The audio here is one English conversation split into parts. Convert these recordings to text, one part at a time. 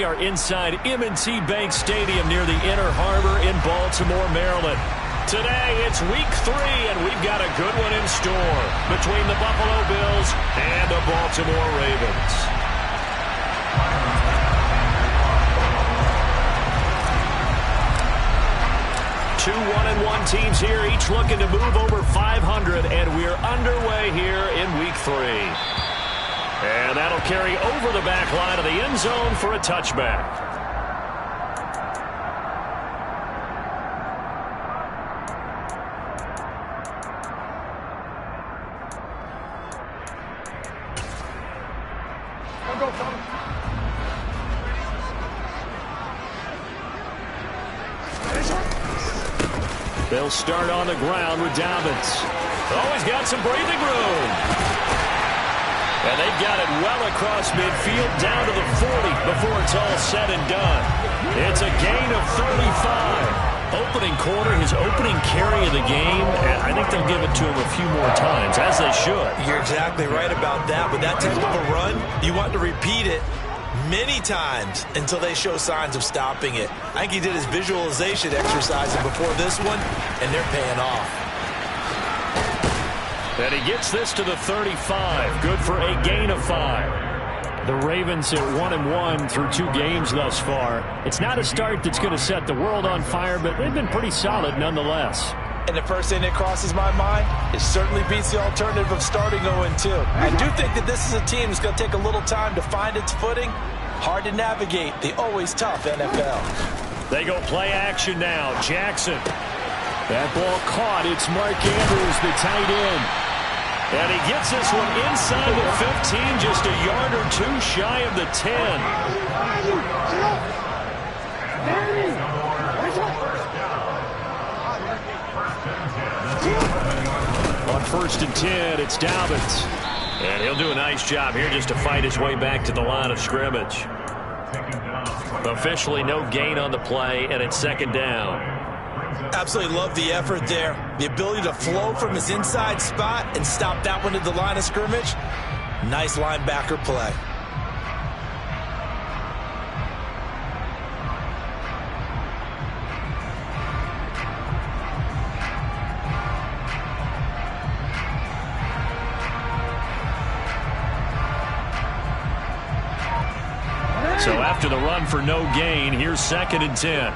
we are inside M&T Bank Stadium near the Inner Harbor in Baltimore, Maryland. Today, it's week 3, and we've got a good one in store between the Buffalo Bills and the Baltimore Ravens. Two 1-1 teams here, each looking to move over 500, and we're underway here in week 3. And that'll carry over the back line of the end zone for a touchback. They'll start on the ground with Dobbins. Oh, he's got some breathing room. And they've got it well across midfield down to the 40 before it's all said and done. It's a gain of 35. Opening quarter, his opening carry of the game, and I think they'll give it to him a few more times, as they should. You're exactly right about that. With that type of a run, you want to repeat it many times until they show signs of stopping it. I think he did his visualization exercises before this one, and they're paying off. And he gets this to the 35. Good for a gain of 5. The Ravens at 1-1 through 2 games thus far. It's not a start that's going to set the world on fire, but they've been pretty solid nonetheless. And the first thing that crosses my mind, it certainly beats the alternative of starting 0-2. I do think that this is a team that's going to take a little time to find its footing. Hard to navigate the always tough NFL. They go play action now. Jackson. That ball caught. It's Mark Andrews, the tight end. And he gets this one inside the 15, just a yard or 2 shy of the 10. On 1st and 10, it's Dobbins. And he'll do a nice job here just to fight his way back to the line of scrimmage. Officially no gain on the play, and it's 2nd down. Absolutely love the effort there. The ability to flow from his inside spot and stop that one at the line of scrimmage. Nice linebacker play. So after the run for no gain, here's 2nd and 10.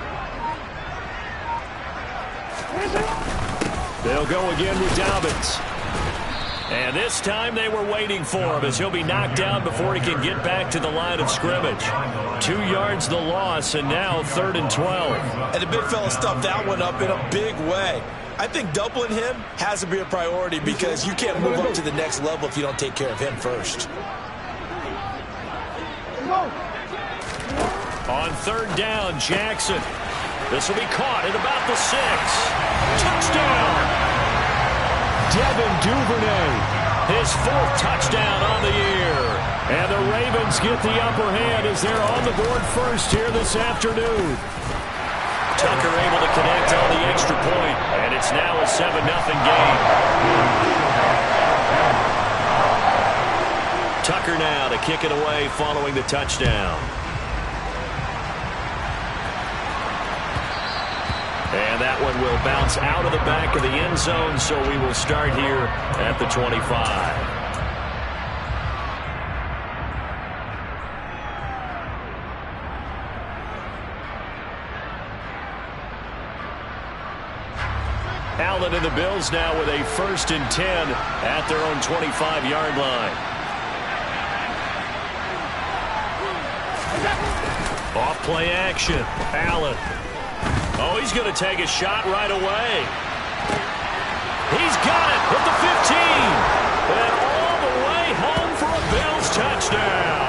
They'll go again with Dobbins. And this time they were waiting for him as he'll be knocked down before he can get back to the line of scrimmage. 2 yards the loss, and now 3rd and 12. And the big fella stuffed that one up in a big way. I think doubling him has to be a priority because you can't move up to the next level if you don't take care of him first. On 3rd down, Jackson. This will be caught at about the 6. Touchdown! Devin Duvernay, his 4th touchdown on the year. And the Ravens get the upper hand as they're on the board first here this afternoon. Tucker able to connect on the extra point, and it's now a 7-0 game. Tucker now to kick it away following the touchdown. And that one will bounce out of the back of the end zone, so we will start here at the 25. Allen and the Bills now with a 1st and 10 at their own 25-yard line. Off play action. Allen. Oh, he's going to take a shot right away. He's got it with the 15. And all the way home for a Bills touchdown.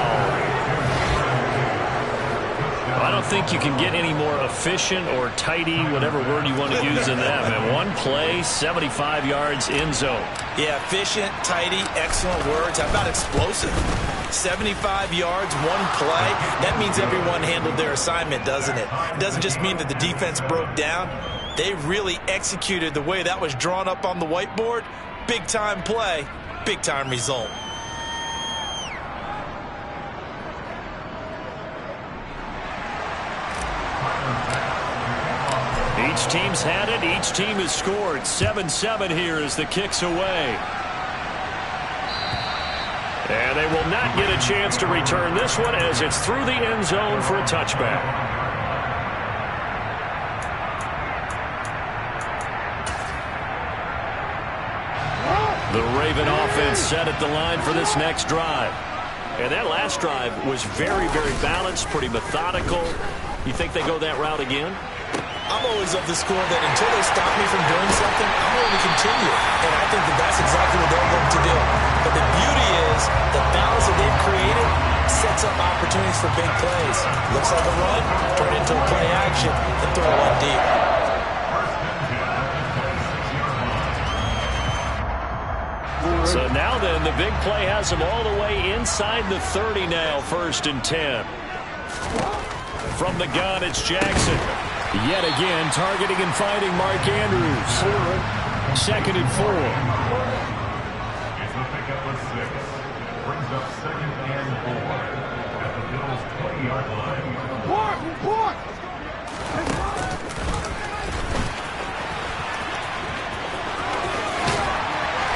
I don't think you can get any more efficient or tidy, whatever word you want to use in that. Man, one play, 75 yards in zone. Yeah, efficient, tidy, excellent words. How about explosive? 75 yards, one play. That means everyone handled their assignment, doesn't it? It doesn't just mean that the defense broke down. They really executed the way that was drawn up on the whiteboard. Big-time play, big-time result. Each team's had it. Each team has scored. 7-7 here as the kick's away. And they will not get a chance to return this one as it's through the end zone for a touchback. The Raven offense set at the line for this next drive. And that last drive was very, very balanced, pretty methodical. You think they go that route again? I'm always of the school that until they stop me from doing something, I'm going to continue. And I think that that's exactly what they're going to do. But the beauty is the balance that they've created sets up opportunities for big plays. Looks like a run, turn into a play action, and throw one deep. So now then, the big play has them all the way inside the 30 now, 1st and 10. From the gun, it's Jackson. Yet again, targeting and finding Mark Andrews. 2nd and 4. Brings up 2nd and 4 at the Bills' 20-yard line.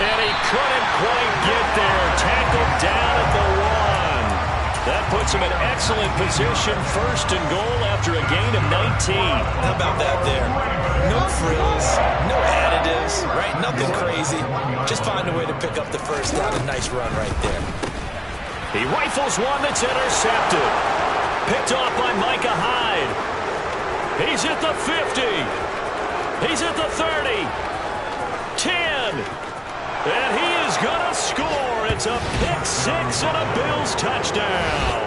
And he couldn't quite get there. Tackled down at the 1. That puts him in excellent position, 1st and goal after a gain of 19. How about that there? No frills, no additives, right? Nothing crazy. Just find a way to pick up the first down. A nice run right there. He rifles one that's intercepted. Picked off by Micah Hyde. He's at the 50. He's at the 30. 10. And he is going to score. It's a pick 6 and a Bills touchdown.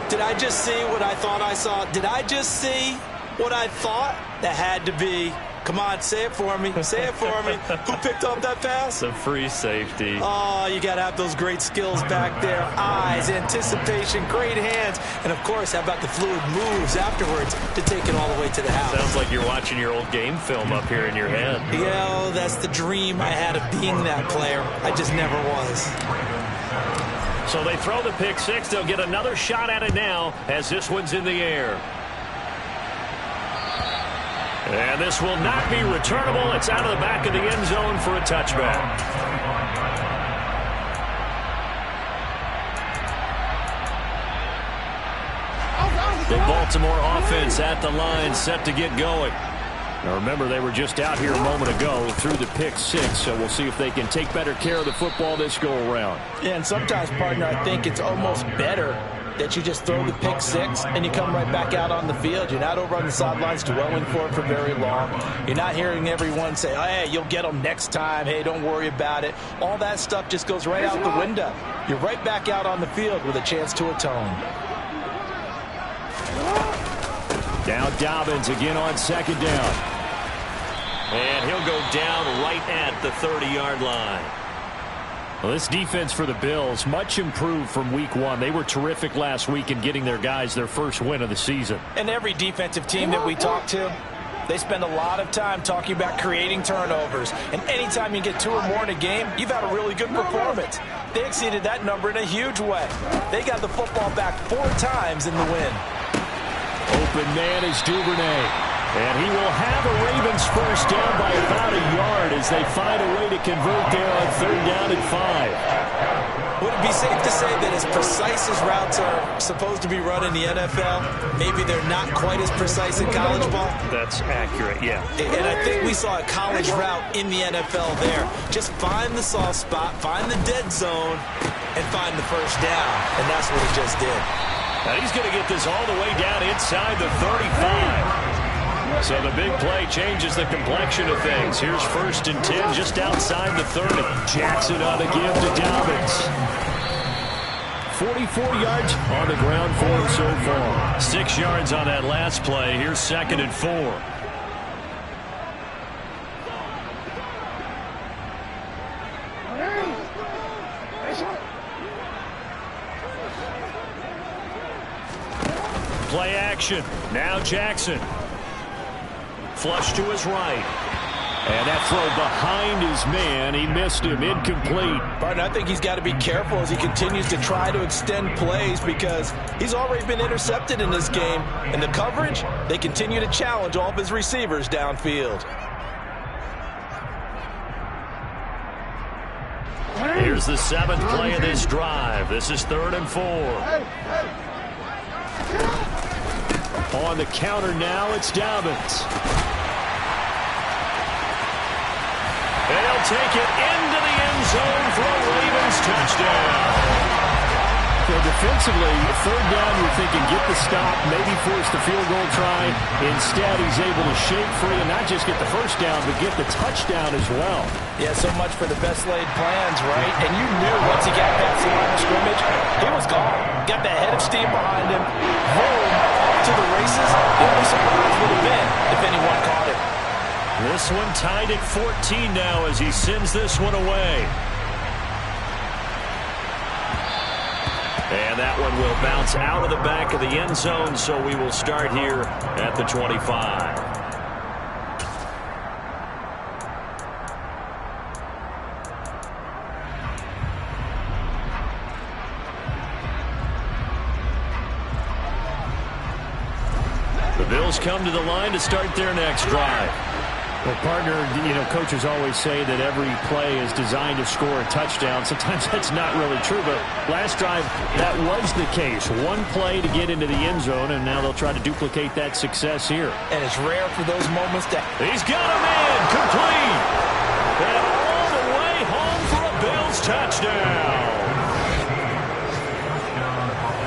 Did I just see what I thought I saw? Did I just see what I thought? That had to be. Come on, say it for me. Say it for me. Who picked up that pass? It's a free safety. Oh, you got to have those great skills back there. Eyes, anticipation, great hands. And, of course, how about the fluid moves afterwards to take it all the way to the house? Sounds like you're watching your old game film up here in your head. Yeah, oh, that's the dream I had of being that player. I just never was. So they throw the pick 6. They'll get another shot at it now as this one's in the air. And this will not be returnable. It's out of the back of the end zone for a touchback. The Baltimore offense at the line, set to get going. Now remember, they were just out here a moment ago through the pick 6, so we'll see if they can take better care of the football this go-around. Yeah, and sometimes, partner, I think it's almost better that you just throw the pick 6 and you come right back out on the field. You're not over on the sidelines dwelling for it for very long. You're not hearing everyone say, oh, hey, you'll get them next time. Hey, don't worry about it. All that stuff just goes right out the window. You're right back out on the field with a chance to atone. Now Dobbins again on 2nd down. And he'll go down right at the 30-yard line. Well, this defense for the Bills, much improved from week 1. They were terrific last week in getting their guys their first win of the season. And every defensive team that we talk to, they spend a lot of time talking about creating turnovers. And anytime you get 2 or more in a game, you've had a really good performance. They exceeded that number in a huge way. They got the football back 4 times in the win. Open man is Duvernay. And he will have a Ravens first down by about a yard as they find a way to convert there on 3rd down and 5. Would it be safe to say that as precise as routes are supposed to be run in the NFL, maybe they're not quite as precise in college ball? That's accurate, yeah. And I think we saw a college route in the NFL there. Just find the soft spot, find the dead zone, and find the first down. And that's what he just did. Now he's going to get this all the way down inside the 35. So the big play changes the complexion of things. Here's 1st and 10 just outside the 30. Jackson on the give to Dobbins. 44 yards on the ground for him so far. 6 yards on that last play. Here's 2nd and 4. Play action. Now Jackson. Flush to his right. And that throw behind his man. He missed him. Incomplete. Partner, I think he's got to be careful as he continues to try to extend plays because he's already been intercepted in this game. And the coverage, they continue to challenge all of his receivers downfield. Here's the 7th play of this drive. This is 3rd and 4. On the counter now, it's Dobbins. They'll take it into the end zone for a Ravens touchdown. So defensively, 3rd down, you're thinking get the stop, maybe force the field goal try. Instead, he's able to shake free and not just get the 1st down, but get the touchdown as well. Yeah, so much for the best laid plans, right? And you knew once he got past the line of scrimmage, he was gone. Got the head of steam behind him. Boom, off to the races. The only surprise would have been if anyone caught him. This one tied at 14 now as he sends this one away. And that one will bounce out of the back of the end zone, so we will start here at the 25. The Bills come to the line to start their next drive. Well, partner, coaches always say that every play is designed to score a touchdown. Sometimes that's not really true, but last drive, that was the case. One play to get into the end zone, and now they'll try to duplicate that success here. And it's rare for those moments to... He's got a man, complete. And all the way home for a Bills touchdown.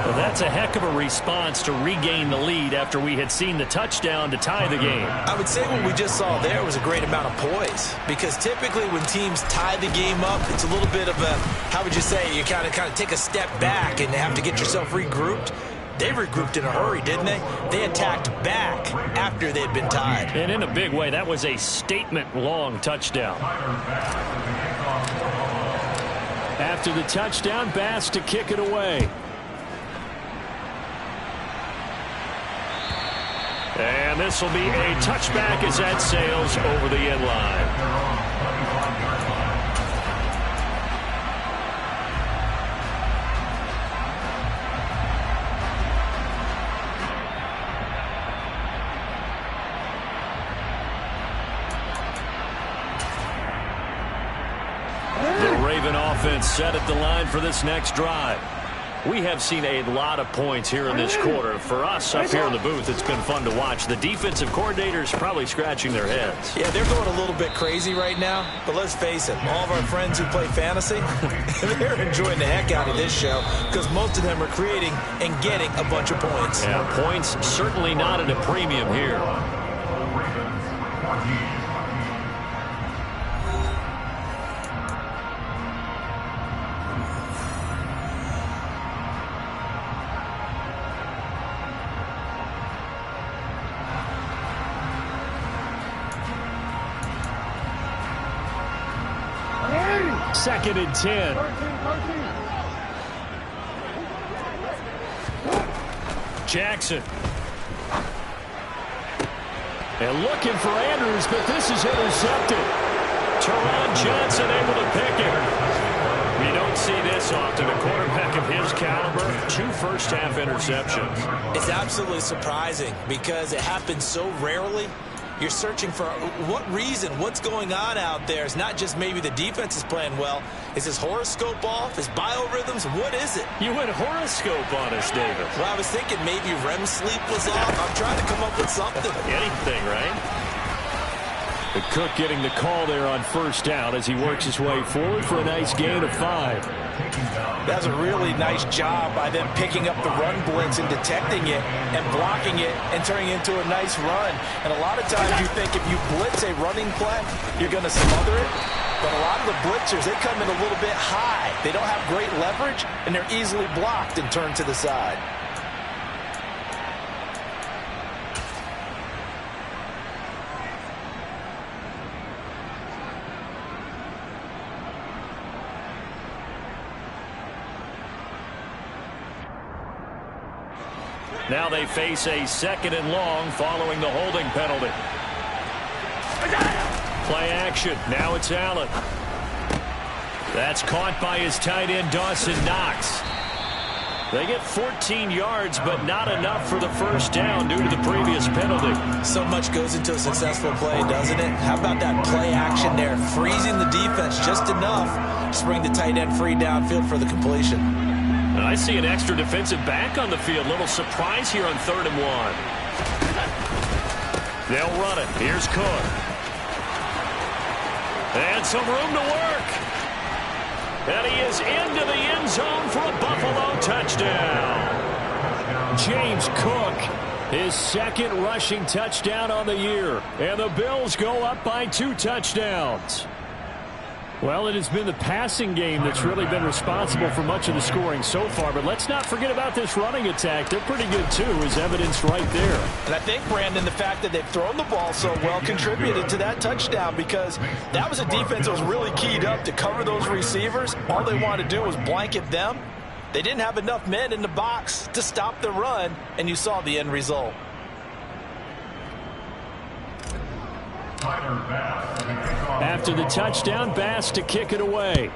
Well, that's a heck of a response to regain the lead after we had seen the touchdown to tie the game. I would say what we just saw there was a great amount of poise, because typically when teams tie the game up, it's a little bit of a, how would you say, you kind of take a step back and have to get yourself regrouped. They regrouped in a hurry, didn't they? They attacked back after they'd been tied. And in a big way, that was a statement-long touchdown. After the touchdown, Bass to kick it away. And this will be a touchback as that sails over the end line. The Raven offense set at the line for this next drive. We have seen a lot of points here in this quarter. For us up here in the booth, it's been fun to watch. The defensive coordinators probably scratching their heads. Yeah, they're going a little bit crazy right now. But let's face it, all of our friends who play fantasy, they're enjoying the heck out of this show because most of them are creating and getting a bunch of points. Yeah, points certainly not at a premium here. Second and 10. Jackson. And looking for Andrews, but this is intercepted. Teron Johnson able to pick it. You don't see this often. A quarterback of his caliber, 2 first-half interceptions. It's absolutely surprising because it happens so rarely. You're searching for what reason, what's going on out there. It's not just maybe the defense is playing well. Is his horoscope off? His biorhythms? What is it? You went horoscope on us, David. Well, I was thinking maybe REM sleep was off. I'm trying to come up with something. Anything, right? The Cook getting the call there on first down as he works his way forward for a nice gain of 5. That's a really nice job by them picking up the run blitz and detecting it and blocking it and turning it into a nice run. And a lot of times you think if you blitz a running play, you're going to smother it. But a lot of the blitzers, they come in a little bit high. They don't have great leverage, and they're easily blocked and turned to the side. Now they face a 2nd and long following the holding penalty. Play action. Now it's Allen. That's caught by his tight end, Dawson Knox. They get 14 yards, but not enough for the first down due to the previous penalty. So much goes into a successful play, doesn't it? How about that play action there? Freezing the defense just enough to bring the tight end free downfield for the completion. And I see an extra defensive back on the field. Little surprise here on 3rd and 1. They'll run it. Here's Cook. And some room to work. And he is into the end zone for a Buffalo touchdown. James Cook, his 2nd rushing touchdown on the year. And the Bills go up by 2 touchdowns. Well, it has been the passing game that's really been responsible for much of the scoring so far. But let's not forget about this running attack. They're pretty good, too, as evidenced right there. And I think, Brandon, the fact that they've thrown the ball so well contributed to that touchdown, because that was a defense that was really keyed up to cover those receivers. All they wanted to do was blanket them. They didn't have enough men in the box to stop the run, and you saw the end result. After the touchdown, Bass to kick it away.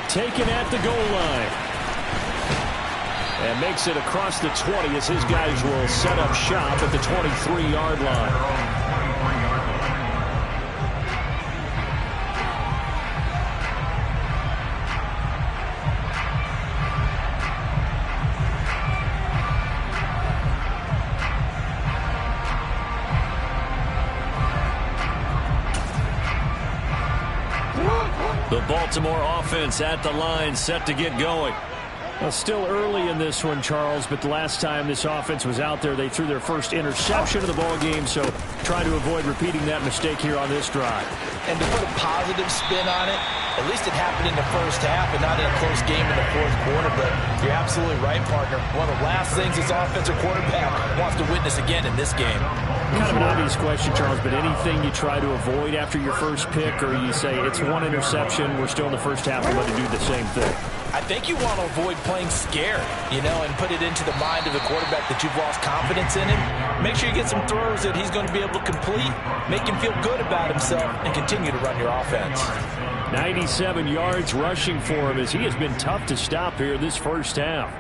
Taken at the goal line. And makes it across the 20 as his guys will set up shop at the 23-yard line. The Baltimore offense at the line, set to get going. Well, still early in this one, Charles, but the last time this offense was out there, they threw their first interception of the ball game, so try to avoid repeating that mistake here on this drive. And to put a positive spin on it, at least it happened in the first half and not in a close game in the 4th quarter. But you're absolutely right, partner. One of the last things this offensive quarterback wants to witness again in this game. Kind of an obvious question, Charles, but anything you try to avoid after your first pick, or you say it's 1 interception, we're still in the first half, we're going to do the same thing? I think you want to avoid playing scared, and put it into the mind of the quarterback that you've lost confidence in him. Make sure you get some throws that he's going to be able to complete, make him feel good about himself, and continue to run your offense. 97 yards rushing for him as he has been tough to stop here this first half.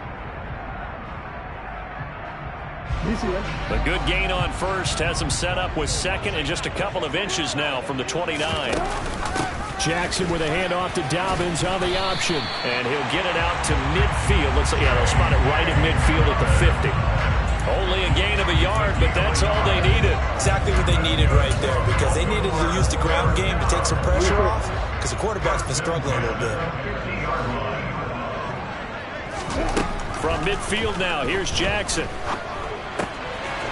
A good gain on first has him set up with 2nd and just a couple of inches now from the 29. Jackson with a handoff to Dobbins on the option. And he'll get it out to midfield. Looks like, they'll spot it right at midfield at the 50. Only a gain of a yard, but that's all they needed. Exactly what they needed right there, because they needed to use the ground game to take some pressure off, because the quarterback's been struggling a little bit. From midfield now, here's Jackson.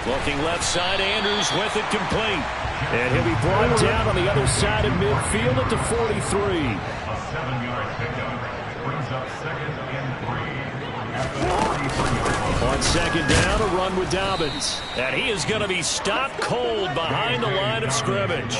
Looking left side, Andrews with it complete. And he'll be brought down on the other side of midfield at the 43. A 7-yard pickup brings up 2nd and 3 at the 43. On 2nd down, a run with Dobbins. And he is going to be stopped cold behind the line of scrimmage.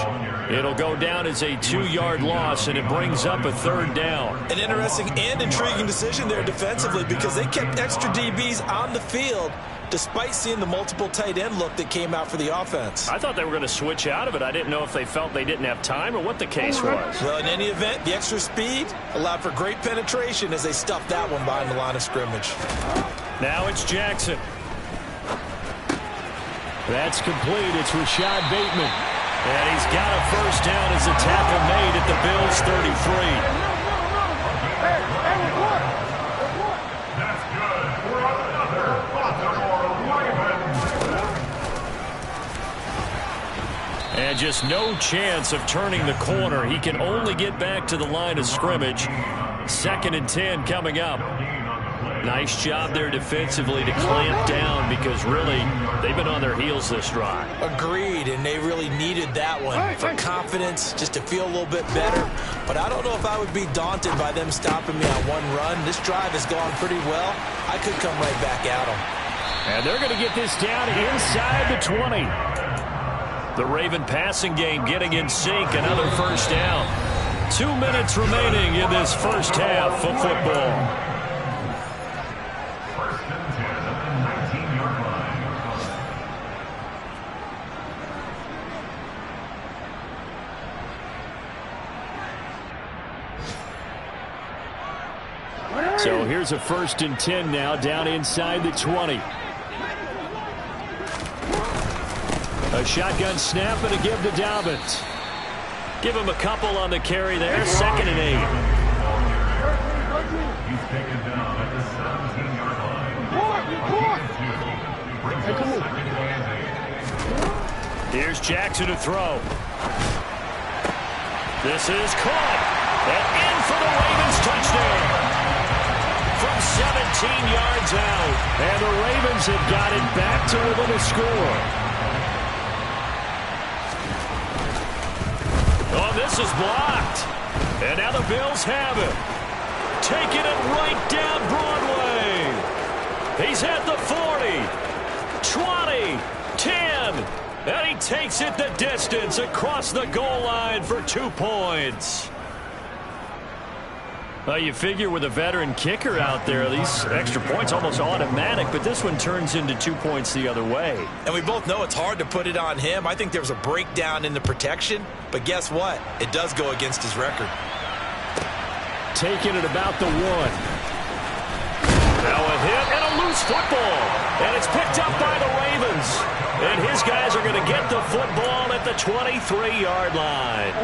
It'll go down as a 2-yard loss, and it brings up a 3rd down. An interesting and intriguing decision there defensively, because they kept extra DBs on the field despite seeing the multiple tight end look that came out for the offense. I thought they were going to switch out of it. I didn't know if they felt they didn't have time or what the case was. Well, in any event, the extra speed allowed for great penetration as they stuffed that one behind the line of scrimmage. Now it's Jackson. That's complete. It's Rashad Bateman. And he's got a first down as a tackle made at the Bills' 33. That's good for another Baltimore Ravens. And just no chance of turning the corner. He can only get back to the line of scrimmage. 2nd and 10 coming up. Nice job there defensively to clamp down, because really they've been on their heels this drive. Agreed, and they really needed that one for confidence, just to feel a little bit better. But I don't know if I would be daunted by them stopping me on one run. This drive has gone pretty well. I could come right back at them. And they're going to get this down inside the 20. The Raven passing game getting in sync. Another first down. 2 minutes remaining in this first half of football. So here's a 1st and 10 now, down inside the 20. A shotgun snap and a give to Dobbins. Give him a couple on the carry there. 2nd and 8. He's taken down at the 17-yard line. Brings up 2nd and 8. Here's Jackson to throw. This is caught. And in for the Ravens touchdown. From 17 yards out. And the Ravens have got it back to within a score. Oh, this is blocked. And now the Bills have it. Taking it right down Broadway. He's at the 40, 20, 10. And he takes it the distance across the goal line for 2 points. Well, you figure with a veteran kicker out there, these extra points almost automatic, but this one turns into 2 points the other way. And we both know it's hard to put it on him. I think there was a breakdown in the protection, but guess what? It does go against his record. Taking it about the 1. Now a hit and a loose football. And it's picked up by the Ravens. And his guys are going to get the football at the 23-yard line.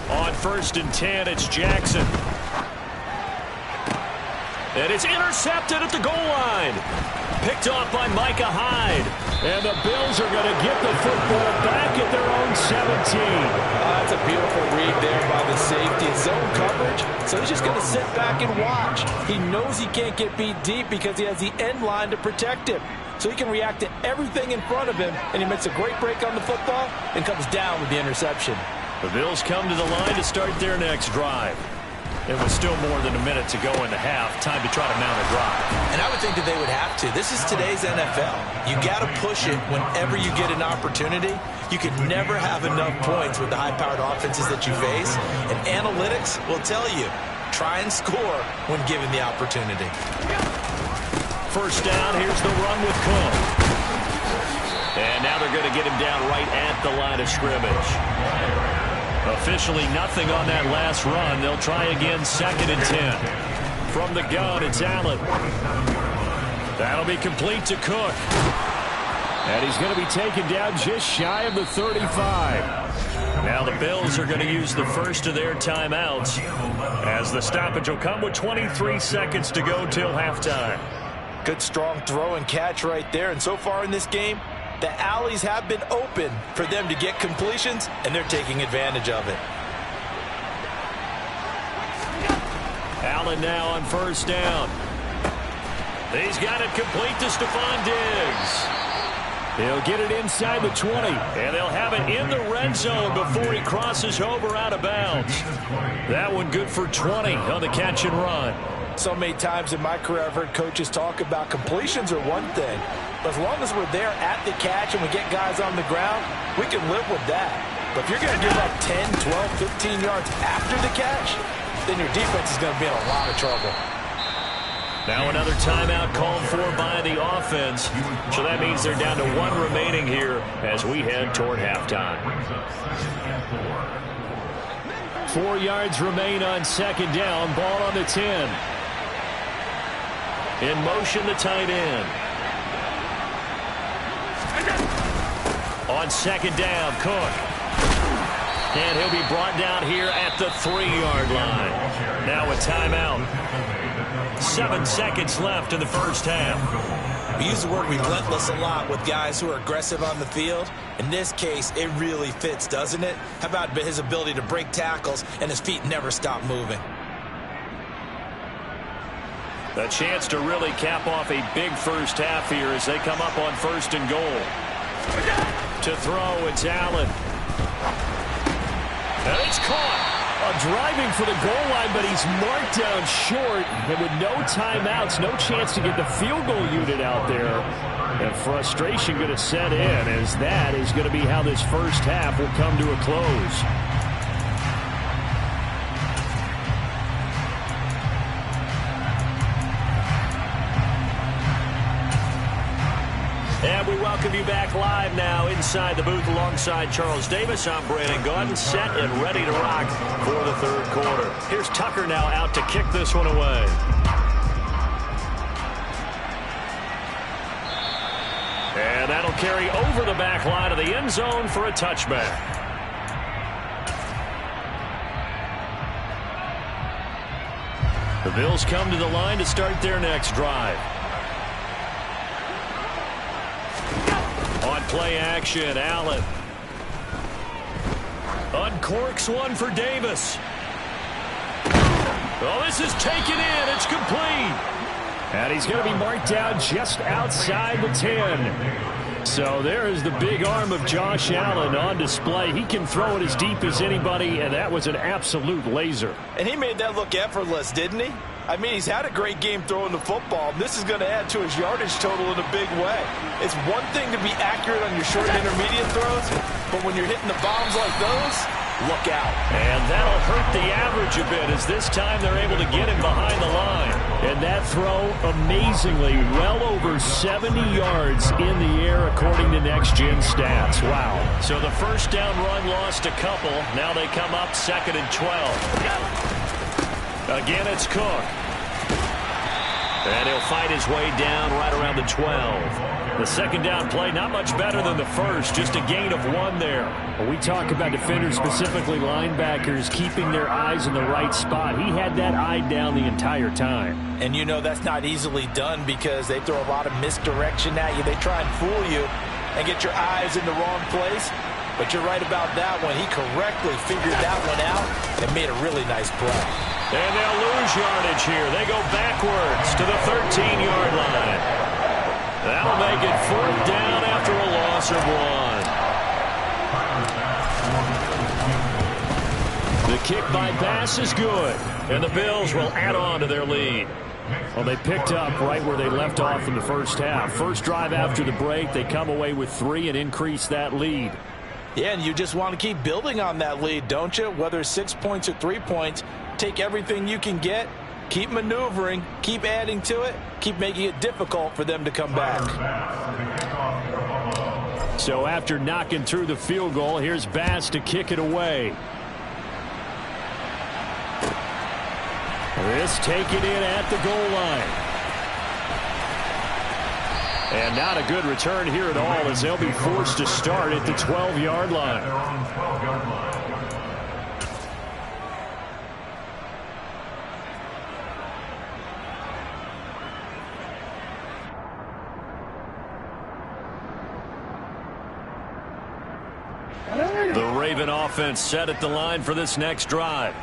On 1st and 10, it's Jackson. And it's intercepted at the goal line. Picked off by Micah Hyde. And the Bills are going to get the football back at their own 17. That's a beautiful read there by the safety. It's zone coverage, so he's just going to sit back and watch. He knows he can't get beat deep because he has the end line to protect him. So he can react to everything in front of him, and he makes a great break on the football and comes down with the interception. The Bills come to the line to start their next drive. It was still more than a minute to go in the half. Time to try to mount a drive. And I would think that they would have to. This is today's NFL. You got to push it whenever you get an opportunity. You can never have enough points with the high-powered offenses that you face. And analytics will tell you, try and score when given the opportunity. 1st down, here's the run with Cook. And now they're going to get him down right at the line of scrimmage. Officially nothing on that last run. They'll try again 2nd and 10. From the gun, it's Allen. That'll be complete to Cook. And he's going to be taken down just shy of the 35. Now the Bills are going to use the first of their timeouts as the stoppage will come with 23 seconds to go till halftime. Good strong throw and catch right there. And so far in this game, the alleys have been open for them to get completions, and they're taking advantage of it. Allen now on 1st down. He's got it complete to Stephon Diggs. He'll get it inside the 20, and they'll have it in the red zone before he crosses over out of bounds. That one good for 20 on the catch and run. So many times in my career I've heard coaches talk about completions are one thing, but as long as we're there at the catch and we get guys on the ground, we can live with that. But if you're going to give up 10, 12, 15 yards after the catch, then your defense is going to be in a lot of trouble. Now another timeout called for by the offense. So that means they're down to 1 remaining here as we head toward halftime. 4 yards remain on 2nd down. Ball on the 10. In motion, the tight end. On 2nd down, Cook. And he'll be brought down here at the 3-yard line. Now a timeout. 7 seconds left in the first half. We use the word relentless a lot with guys who are aggressive on the field. In this case, it really fits, doesn't it? How about his ability to break tackles and his feet never stop moving? A chance to really cap off a big first half here as they come up on 1st and goal. To throw, it's Allen. And it's caught. Driving for the goal line, but he's marked down short. And with no timeouts, no chance to get the field goal unit out there. And frustration going to set in as that is going to be how this first half will come to a close. And we welcome welcome you back live now inside the booth alongside Charles Davis. I'm Brandon Gaudin, set and ready to rock for the third quarter. Here's Tucker now out to kick this one away. And that'll carry over the back line of the end zone for a touchback. The Bills come to the line to start their next drive. On play action, Allen. Uncorks one for Davis. Oh, this is taken in. It's complete. And he's going to be marked out just outside the 10. So there is the big arm of Josh Allen on display. He can throw it as deep as anybody, and that was an absolute laser. And he made that look effortless, didn't he? I mean, he's had a great game throwing the football. This is going to add to his yardage total in a big way. It's one thing to be accurate on your short and intermediate throws, but when you're hitting the bombs like those, look out. And that'll hurt the average a bit, as this time they're able to get him behind the line. And that throw, amazingly, well over 70 yards in the air, according to Next Gen Stats. Wow. So the first down run lost a couple. Now they come up 2nd and 12. Again, it's Cook. And he'll fight his way down right around the 12. The second down play, not much better than the first, just a gain of 1 there. When we talk about defenders, specifically linebackers, keeping their eyes in the right spot, he had that eye down the entire time. And you know that's not easily done because they throw a lot of misdirection at you. They try and fool you and get your eyes in the wrong place. But you're right about that one. He correctly figured that one out and made a really nice play. And they'll lose yardage here. They go backwards to the 13-yard line. That'll make it 4th down after a loss of 1. The kick by Bass is good. And the Bills will add on to their lead. Well, they picked up right where they left off in the first half. First drive after the break, they come away with 3 and increase that lead. Yeah, and you just want to keep building on that lead, don't you? Whether it's 6 points or 3 points, take everything you can get, keep maneuvering, keep adding to it, keep making it difficult for them to come back. So after knocking through the field goal, here's Bass to kick it away. This taken in at the goal line. And not a good return here at all, as they'll be forced to start at the 12-yard line. The Raven offense set at the line for this next drive.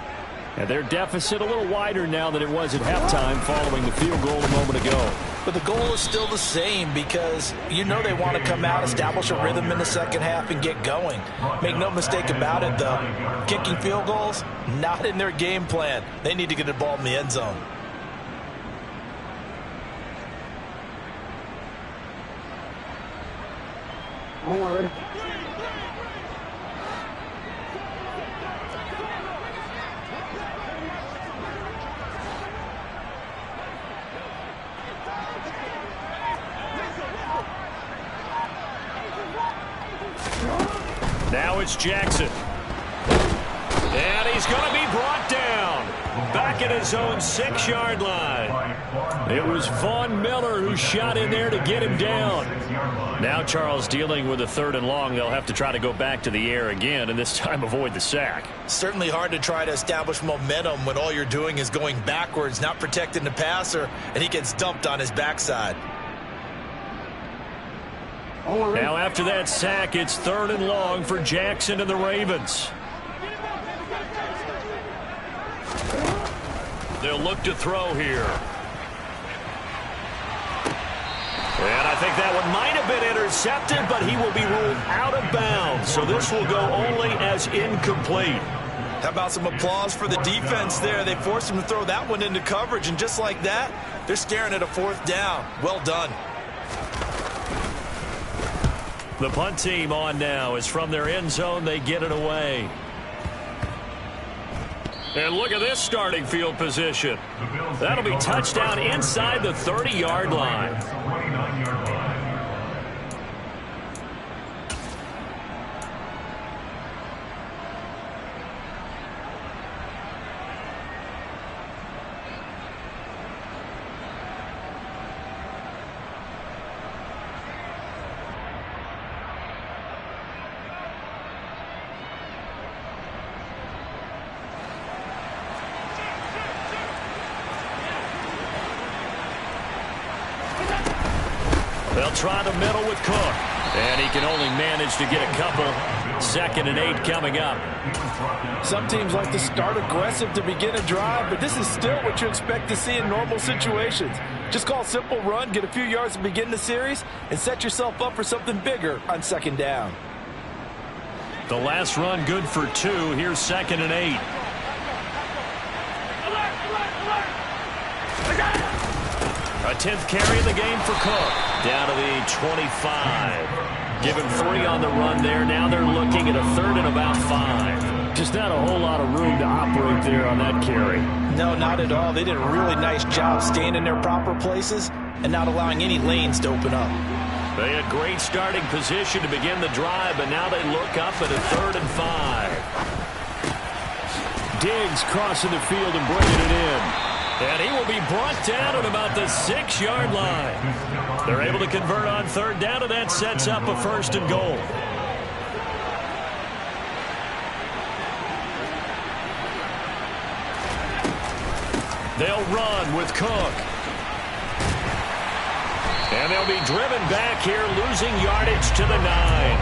And their deficit a little wider now than it was at halftime following the field goal a moment ago. But the goal is still the same because you know they want to come out, establish a rhythm in the second half, and get going. Make no mistake about it, though. Kicking field goals, not in their game plan. They need to get the ball in the end zone. Forward. Now it's Jackson. And he's going to be brought down. Back at his own 6-yard line. It was Von Miller who shot in there to get him down. Now Charles dealing with a 3rd and long. They'll have to try to go back to the air again, and this time avoid the sack. Certainly hard to try to establish momentum when all you're doing is going backwards, not protecting the passer, and he gets dumped on his backside. Now after that sack, it's 3rd and long for Jackson and the Ravens. They'll look to throw here. And I think that one might have been intercepted, but he will be ruled out of bounds. So this will go only as incomplete. How about some applause for the defense there? They forced him to throw that one into coverage, and just like that, they're staring at a 4th down. Well done. The punt team on now is from their end zone. They get it away. And look at this starting field position. That'll be touchdown inside the 30-yard line. They'll try the middle with Cook. And he can only manage to get a couple. 2nd and 8 coming up. Some teams like to start aggressive to begin a drive, but this is still what you expect to see in normal situations. Just call a simple run, get a few yards to begin the series, and set yourself up for something bigger on 2nd down. The last run good for 2. Here's 2nd and 8. A 10th carry of the game for Cook. Down to the 25. Give him 3 on the run there. Now they're looking at a 3rd and about 5. Just not a whole lot of room to operate there on that carry. No, not at all. They did a really nice job staying in their proper places and not allowing any lanes to open up. They had great starting position to begin the drive, but now they look up at a 3rd and 5. Diggs crossing the field and bringing it in. And he will be brought down at about the 6-yard line. They're able to convert on 3rd down, and that sets up a 1st and goal. They'll run with Cook. And they'll be driven back here, losing yardage to the 9.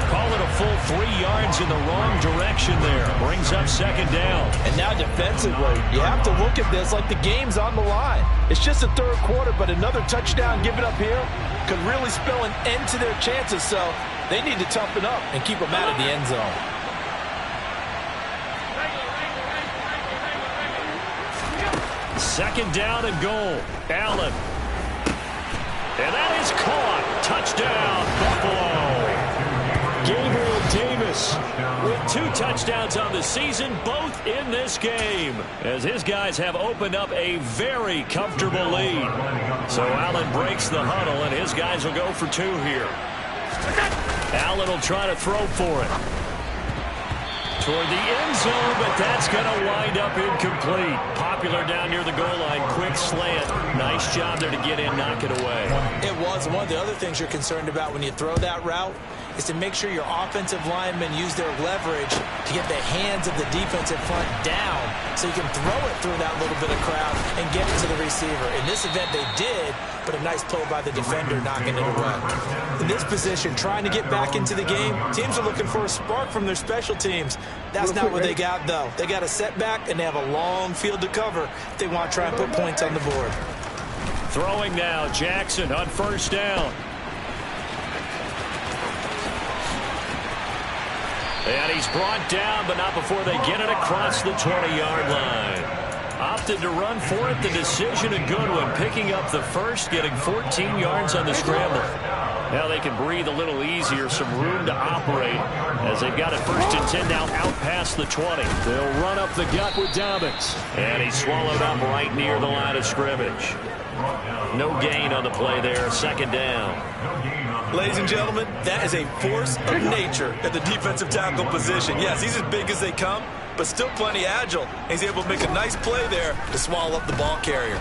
Call it a full 3 yards in the wrong direction there. Brings up 2nd down. And now defensively, you have to look at this like the game's on the line. It's just the 3rd quarter, but another touchdown given up here could really spell an end to their chances. So they need to toughen up and keep them out of the end zone. Second down and goal. Allen. And that is caught. Touchdown, Buffalo. Gabriel Davis with 2 touchdowns on the season, both in this game, as his guys have opened up a very comfortable lead. So Allen breaks the huddle, and his guys will go for 2 here. Allen will try to throw for it. Toward the end zone, but that's going to wind up incomplete. Popular down near the goal line. Quick slant. Nice job there to get in, knock it away. It was. One of the other things you're concerned about when you throw that route is to make sure your offensive linemen use their leverage to get the hands of the defensive front down so you can throw it through that little bit of crowd and get it to the receiver. In this event, they did, but a nice play by the defender knocking it away. In this position, trying to get back into the game, teams are looking for a spark from their special teams. That's not what they got, though. They got a setback, and they have a long field to cover if they want to try and put points on the board. Throwing now, Jackson on 1st down. And he's brought down, but not before they get it across the 20-yard line. Opted to run for it. The decision a good one. Picking up the 1st, getting 14 yards on the scramble. Now they can breathe a little easier, some room to operate as they've got it 1st and 10 now out past the 20. They'll run up the gut with Dobbins. And he's swallowed up right near the line of scrimmage. No gain on the play there, 2nd down. Ladies and gentlemen, that is a force of nature at the defensive tackle position. Yes, he's as big as they come, but still plenty agile. He's able to make a nice play there to swallow up the ball carrier.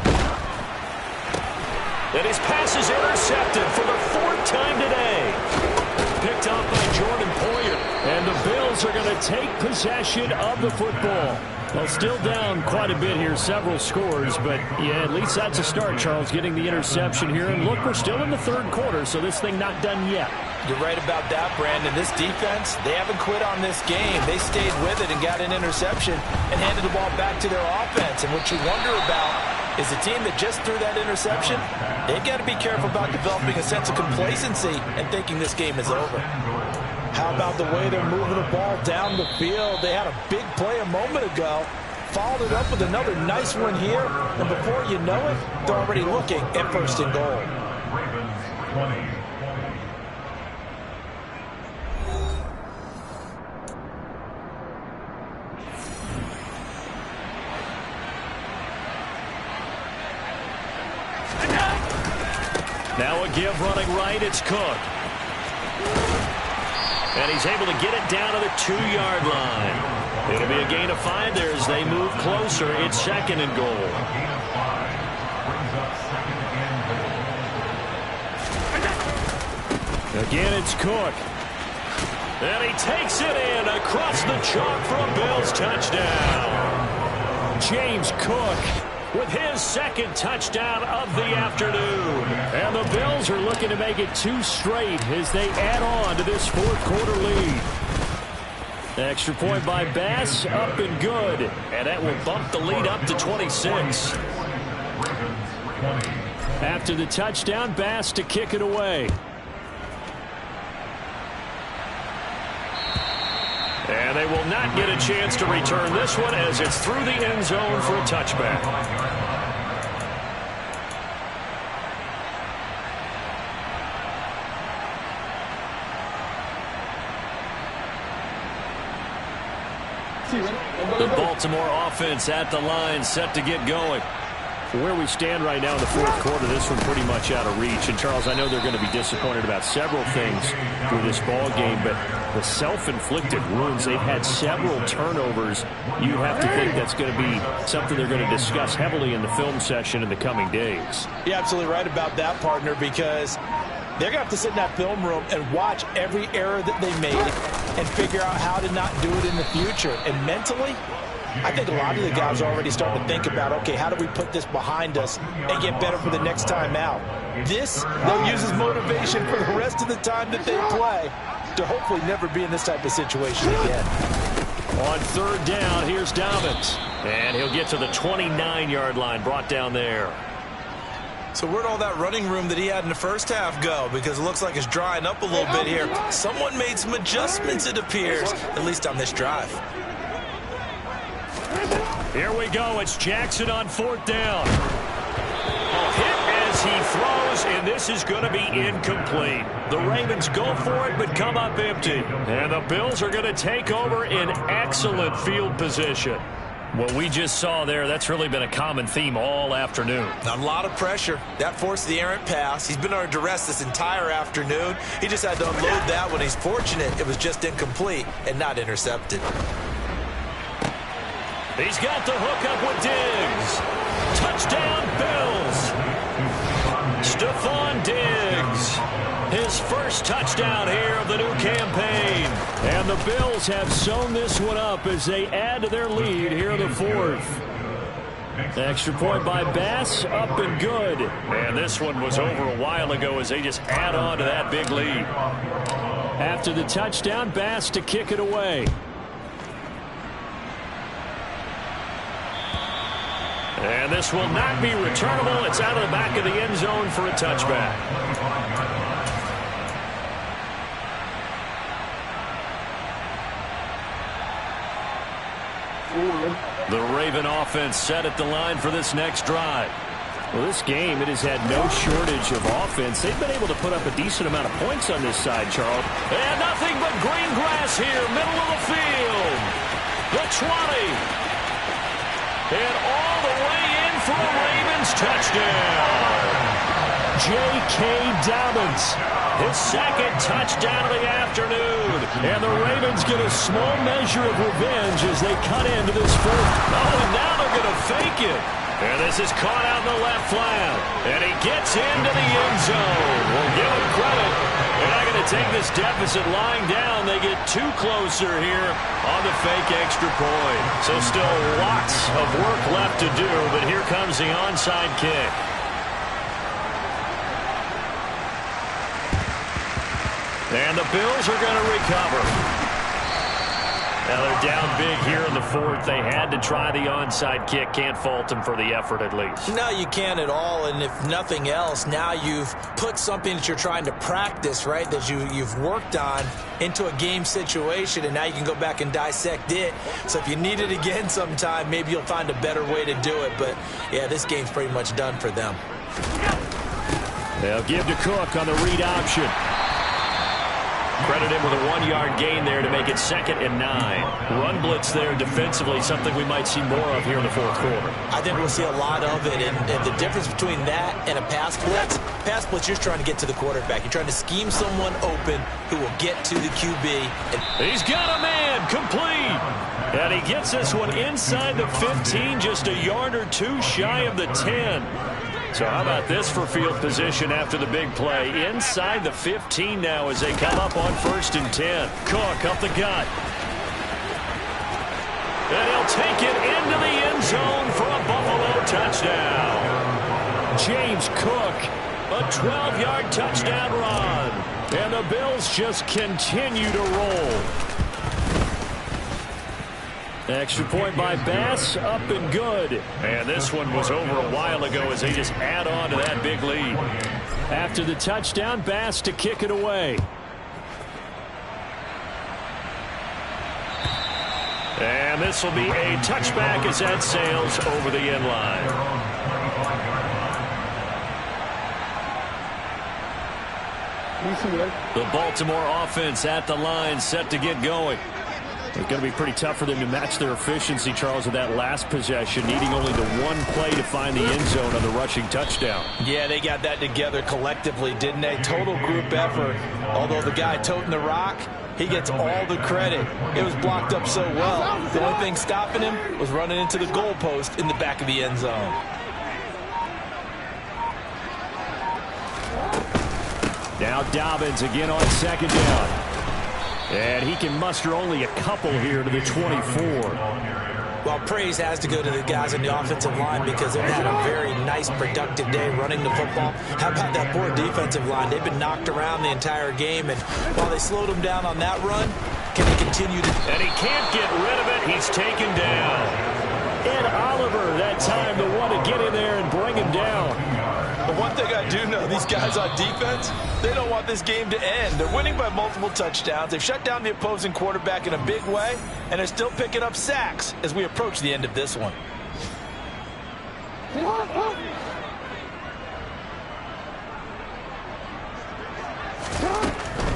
And his pass is intercepted for the 4th time today. Picked up by Jordan Poyer. And the Bills are going to take possession of the football. Well, still down quite a bit here, several scores, but yeah, at least that's a start, Charles, getting the interception here. And look, we're still in the 3rd quarter, so this thing not done yet. You're right about that, Brandon. This defense, they haven't quit on this game. They stayed with it and got an interception and handed the ball back to their offense. And what you wonder about is the team that just threw that interception, they've got to be careful about developing a sense of complacency and thinking this game is over. How about the way they're moving the ball down the field? They had a big play a moment ago, followed it up with another nice one here, and before you know it, they're already looking at 1st and goal. Ravens 20. Now a give running right, it's Cook. And he's able to get it down to the 2-yard line. It'll be a gain of 5 there as they move closer. It's 2nd and goal. Again, it's Cook. And he takes it in across the chalk for a Bills touchdown. James Cook with his second touchdown of the afternoon. And the Bills are looking to make it 2 straight as they add on to this fourth quarter lead. Extra point by Bass, up and good. And that will bump the lead up to 26. After the touchdown, Bass to kick it away. And they will not get a chance to return this one as it's through the end zone for a touchback. The Baltimore offense at the line, set to get going. Where we stand right now in the fourth quarter, this one pretty much out of reach. And, Charles, I know they're going to be disappointed about several things with this ball game, but the self-inflicted wounds, they've had several turnovers. You have to think that's going to be something they're going to discuss heavily in the film session in the coming days. You're absolutely right about that, partner, because they're going to have to sit in that film room and watch every error that they made and figure out how to not do it in the future. And mentally, I think a lot of the guys are already starting to think about, okay, how do we put this behind us and get better for the next time out? This, they'll use as motivation for the rest of the time that they play to hopefully never be in this type of situation again. On third down, here's Dobbins. And he'll get to the 29-yard line, brought down there. So where'd all that running room that he had in the first half go? Because it looks like it's drying up a little bit here. Someone made some adjustments, it appears, at least on this drive. Here we go. It's Jackson on fourth down. Hit as he throws, and this is going to be incomplete. The Ravens go for it, but come up empty. And the Bills are going to take over in excellent field position. What we just saw there, that's really been a common theme all afternoon. A lot of pressure. That forced the errant pass. He's been under duress this entire afternoon. He just had to unload that when he's fortunate. It was just incomplete and not intercepted. He's got the hook up with Diggs. Touchdown, Bills. Stephon Diggs. His first touchdown here of the new campaign. And the Bills have sewn this one up as they add to their lead here in the fourth. Extra point by Bass, up and good. And this one was over a while ago as they just add on to that big lead. After the touchdown, Bass to kick it away. And this will not be returnable. It's out of the back of the end zone for a touchback. The Raven offense set at the line for this next drive. Well, this game, it has had no shortage of offense. They've been able to put up a decent amount of points on this side, Charles. And nothing but green grass here, middle of the field. The 20. And all the way in for a Ravens touchdown. J.K. Dobbins. His second touchdown of the afternoon. And the Ravens get a small measure of revenge as they cut into this fourth. Oh, and now they're going to fake it. And this is caught out in the left flat. And he gets into the end zone. We'll give him credit. They're not going to take this deficit lying down. They get too closer here on the fake extra point. So still lots of work left to do, but here comes the onside kick. And the Bills are going to recover. Now they're down big here in the fourth. They had to try the onside kick. Can't fault them for the effort at least. No, you can't at all. And if nothing else, now you've put something that you're trying to practice, right, that you've worked on into a game situation, and now you can go back and dissect it. So if you need it again sometime, maybe you'll find a better way to do it. But, yeah, this game's pretty much done for them. They'll give to Cook on the read option. Credit him with a 1-yard gain there to make it 2nd and 9. Run blitz there defensively, something we might see more of here in the fourth quarter. I think we'll see a lot of it, and the difference between that and a pass blitz, you're trying to get to the quarterback. You're trying to scheme someone open who will get to the QB. He's got a man, complete. And he gets this one inside the 15, just a yard or two shy of the 10. So how about this for field position after the big play? Inside the 15 now as they come up on 1st and 10. Cook up the gut. And he'll take it into the end zone for a Buffalo touchdown. touchdown. James Cook, a 12-yard touchdown run. And the Bills just continue to roll. Extra point by Bass, up and good. And this one was over a while ago as they just add on to that big lead. After the touchdown, Bass to kick it away. And this will be a touchback as that sails over the end line. The Baltimore offense at the line, set to get going. It's going to be pretty tough for them to match their efficiency, Charles, with that last possession, needing only the one play to find the end zone on the rushing touchdown. Yeah, they got that together collectively, didn't they? Total group effort. Although the guy toting the rock, he gets all the credit. It was blocked up so well. The only thing stopping him was running into the goalpost in the back of the end zone. Now Dobbins again on second down. And he can muster only a couple here to the 24. Well, praise has to go to the guys on the offensive line because they've had a very nice, productive day running the football. How about that poor defensive line? They've been knocked around the entire game, and while they slowed them down on that run, can they continue to... And he can't get rid of it. He's taken down. And Oliver, that time, the one to get in there and bring him down. But one thing I do know, these guys on defense, they don't want this game to end. They're winning by multiple touchdowns. They've shut down the opposing quarterback in a big way, and they're still picking up sacks as we approach the end of this one.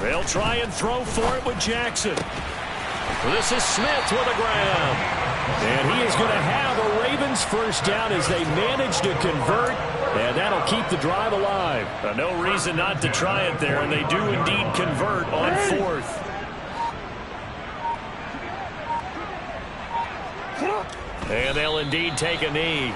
They'll try and throw for it with Jackson. This is Smith with a grab. And he is going to have a Ravens first down as they manage to convert. And that'll keep the drive alive. No reason not to try it there, and they do indeed convert on fourth. And they'll indeed take a knee.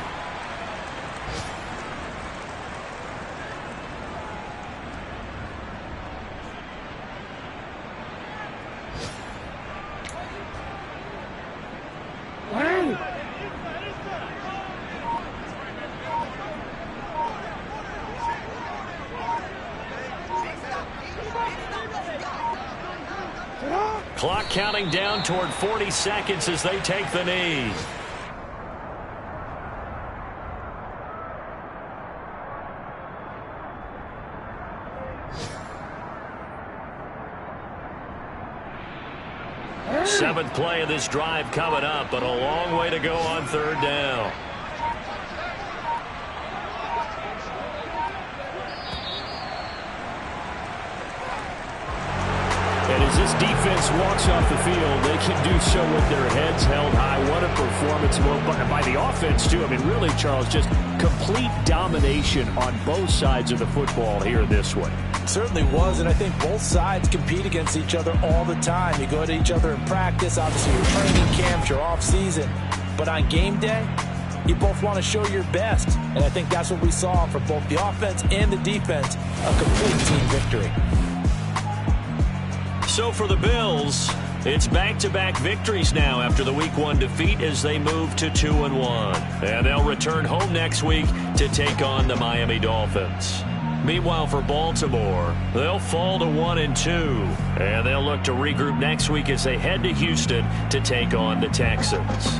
Clock counting down toward 40 seconds as they take the knee. Seventh play of this drive coming up, but a long way to go on third down. And as this defense walks off the field, they can do so with their heads held high. What a performance by the offense, too. I mean, really, Charles, just complete domination on both sides of the football here this way. It certainly was, and I think both sides compete against each other all the time. You go to each other in practice, obviously your training camps, your off-season. But on game day, you both want to show your best. And I think that's what we saw from both the offense and the defense, a complete team victory. So for the Bills, it's back-to-back victories now after the Week 1 defeat as they move to 2-1. And they'll return home next week to take on the Miami Dolphins. Meanwhile, for Baltimore, they'll fall to 1-2. And they'll look to regroup next week as they head to Houston to take on the Texans.